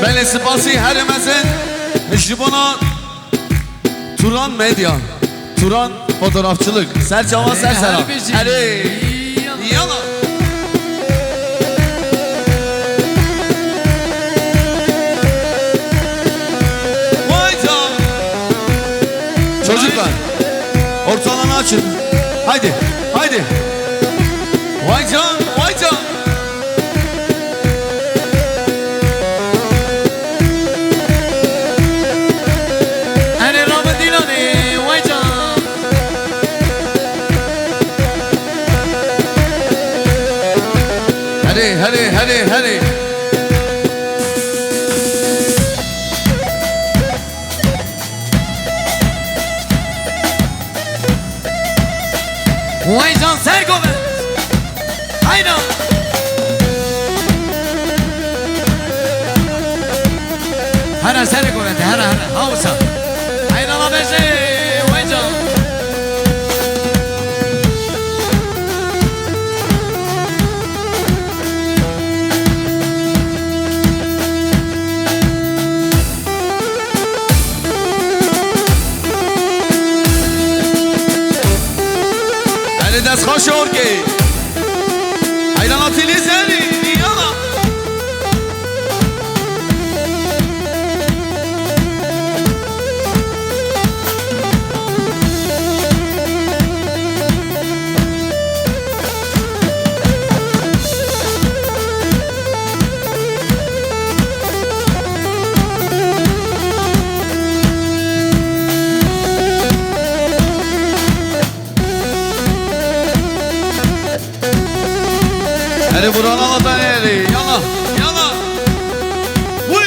بله سپاسی هر مزن جبانا Turan Medya Turan fotoğrafçılık Serçavan Serselam Hadi Yala Vayca Çocuklar ortalarını açın Haydi haydi Vayca Vayca هلي ويجان سرقوبة هينا هنا سرقوبة هنا هاوسا هينا لا بجي ويجان دست خوش ارگی حیراناتی لیزنی یالا Hadi buranı anlatan eli. Yalla, yalla. Vuy.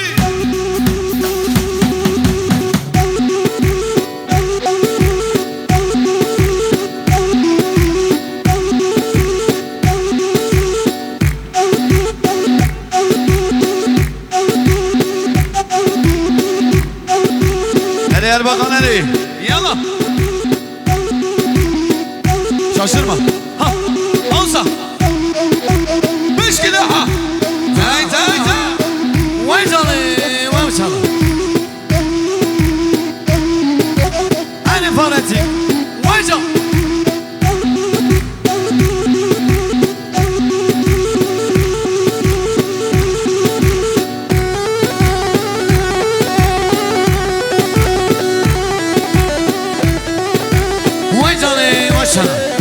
Hadi Erbakan eli. Yalla. Şaşırma. Ha, olsa. مشكلة ها تاي تاي تاي ويجالي ويجالي أنا فارتي ويجال ويجالي ويجالي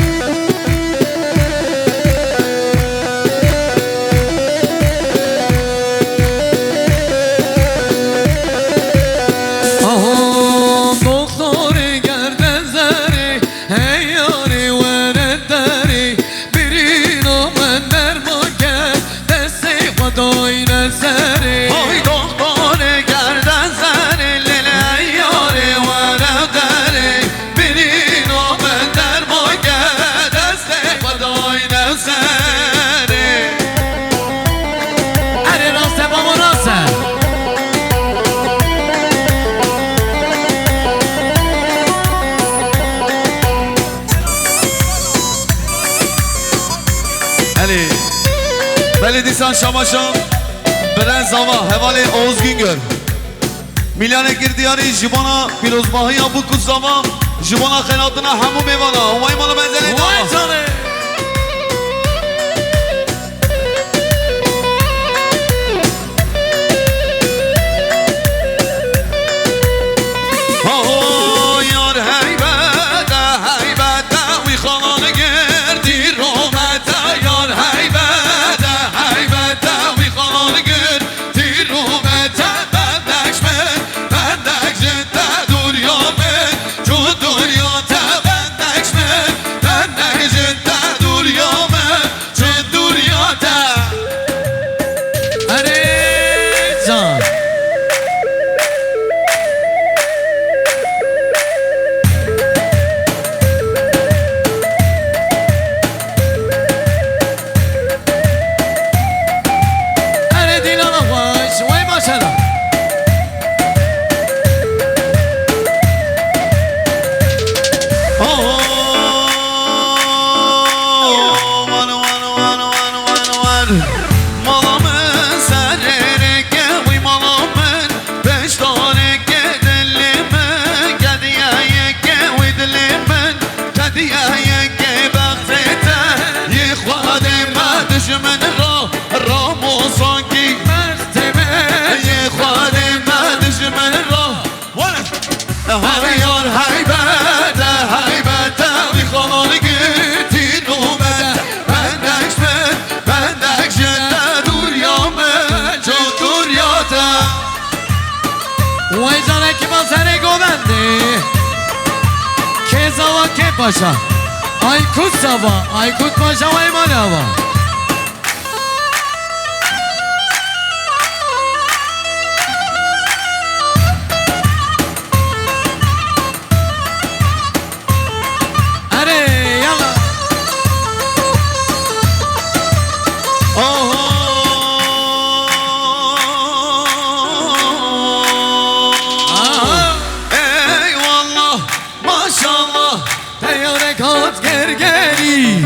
Beledisan Şamaşan Beren Zava Hevali Oğuz Güngör Milyane Girdiyari Jibana Pirozbahıya bu kutsama Jibana Khenatına Hamu Mevana Umaymanı benzeri dava Dur Her yar heybete heybete Mihalanı gitti nubete Bendek jette dur yame çok dur yate وای جانه که با سر گوبنده که زوا که باشا آی کود زوا آی کود باشا وای مانوا اره یالا Eyvallah maşallah تیاره کات گرگری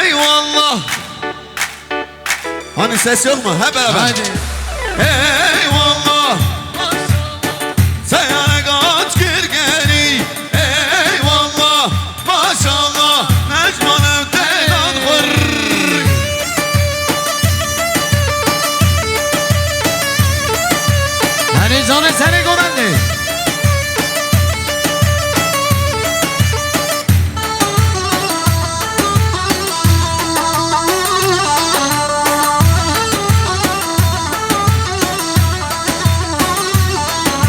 Eyvallah Hani ses yok mu? Hep beraber hadi Eyvallah Seyane kaç gir geri Eyvallah Maşallah Necman evden vır هر جانه سر گوبنده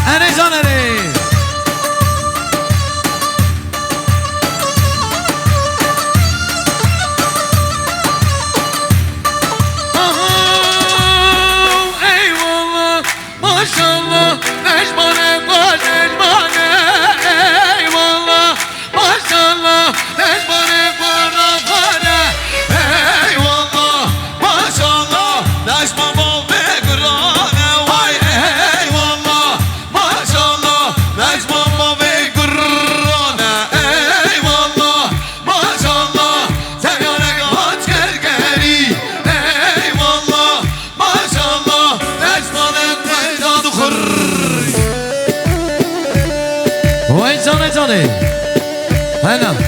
هر جانه ره Eyvallah maşallah Necmane var Necmane Eyvallah maşallah Necmane var Afane Eyvallah Maşallah Necman bol ve gırane Vay eyvallah Maşallah Necman bol ve gırane Eyvallah Maşallah Seyane kaç gir geri Eyvallah Maşallah Necman evden vır وای جانه جانه هنم